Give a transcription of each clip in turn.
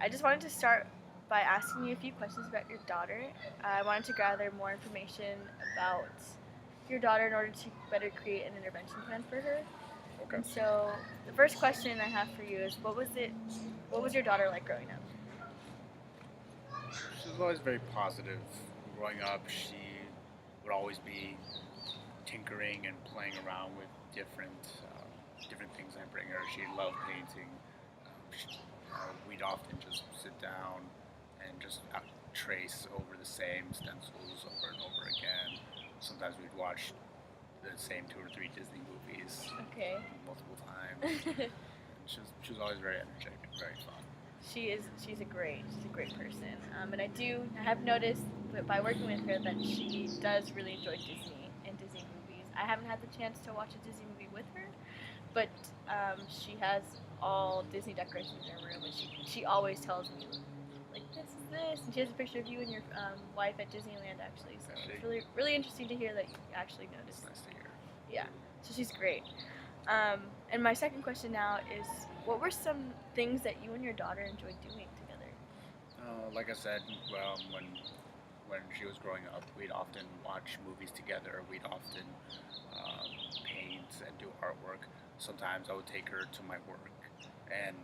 I just wanted to start by asking you a few questions about your daughter. I wanted to gather more information about your daughter in order to better create an intervention plan for her. Okay. And so, the first question I have for you is, what was your daughter like growing up? She was always very positive. Growing up, she would always be tinkering and playing around with different things I bring her. She loved painting. We'd often just sit down and just trace over the same stencils over and over again. Sometimes we'd watch the same 2 or 3 Disney movies Okay. multiple times. And she was always very energetic and very fun. She's a great person, and I have noticed that by working with her that she does really enjoy Disney and Disney movies. I haven't had the chance to watch a Disney movie with her, but she has all Disney decorations in her room, and she always tells me like this, and she has a picture of you and your wife at Disneyland actually. So it's really interesting to hear that you actually noticed. It's nice to hear. Yeah, so she's great. And my second question now is, what were some things that you and your daughter enjoyed doing together? Like I said, when she was growing up, we'd often watch movies together. We'd often paint and do artwork. Sometimes I would take her to my work and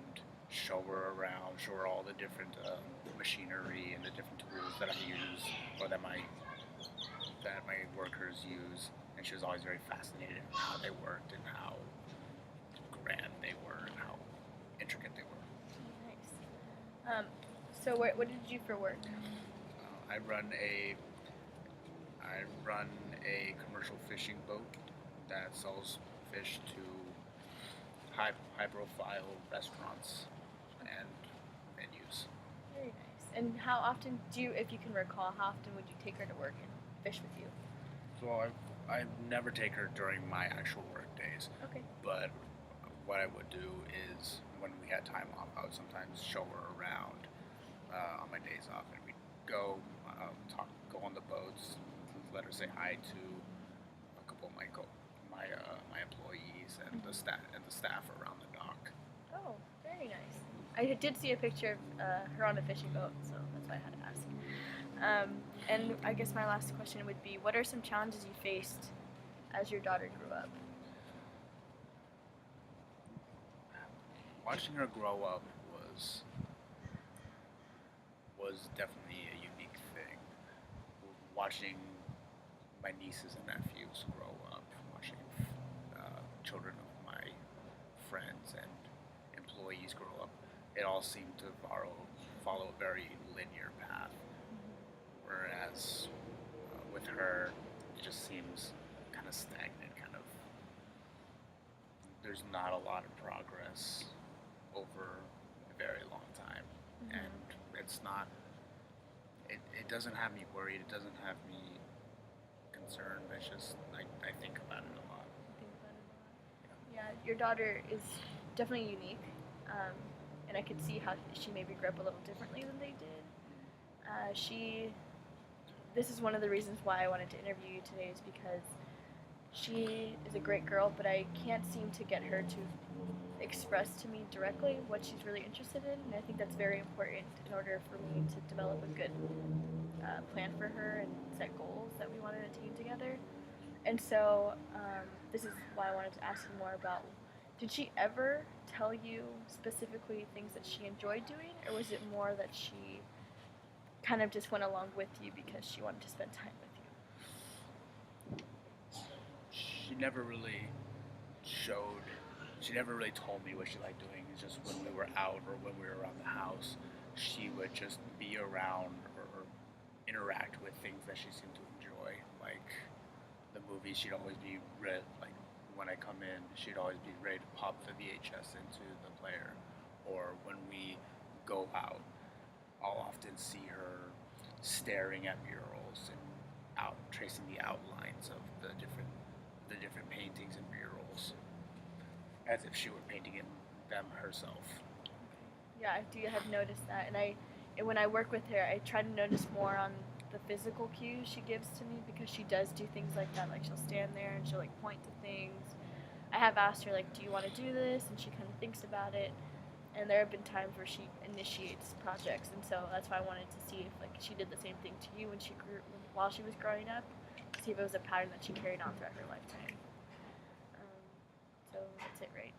show her around, show her all the different machinery and the different tools that I use or that my workers use. And she was always very fascinated in how they worked and how grand they were and how intricate they were. Nice. So what did you do for work? I run a commercial fishing boat that sells fish to high profile restaurants and venues. Very nice. And how often if you can recall, how often would you take her to work and fish with you? So I never take her during my actual work days. Okay. But what I would do is when we had time off, I would sometimes show her around on my days off, and we'd go go on the boats, let her say hi to a couple of my employees and the staff around the dock. Oh, very nice. I did see a picture of her on a fishing boat, so that's why I had to ask. And I guess my last question would be, what are some challenges you faced as your daughter grew up? Watching her grow up was definitely a unique thing. Watching my nieces and nephews grow up, watching children of my friends and employees grow up, it all seemed to follow a very linear path. Whereas with her, it just seems kind of stagnant, there's not a lot of progress over a very long time. Mm-hmm. And it's not, it doesn't have me worried, it doesn't have me concerned, it's just, I think about it a lot. Yeah, your daughter is definitely unique, and I could see how she maybe grew up a little differently than they did. This is one of the reasons why I wanted to interview you today, is because she is a great girl, but I can't seem to get her to express to me directly what she's really interested in, and I think that's very important in order for me to develop a good plan for her and set goals that we want to attain together. And so this is why I wanted to ask you more about, did she ever tell you specifically things that she enjoyed doing, or was it more that she kind of just went along with you because she wanted to spend time with you? She never really told me what she liked doing. It's just when we were out or when we were around the house, she would just be around or interact with things that she seemed to enjoy. Like the movies, she'd always be like when I come in, she'd always be ready to pop the VHS into the player. Or when we go out, I'll often see her staring at murals and tracing the outlines of the different paintings and murals, as if she were painting them herself. Yeah, I have noticed that, and when I work with her, I try to notice more on the physical cues she gives to me, because she does do things like that. Like she'll stand there and she'll point to things. I have asked her, like, do you want to do this? And she kind of thinks about it. and there have been times where she initiates projects, and so that's why I wanted to see if like she did the same thing to you when she grew while she was growing up, to see if it was a pattern that she carried on throughout her lifetime. So that's it, right?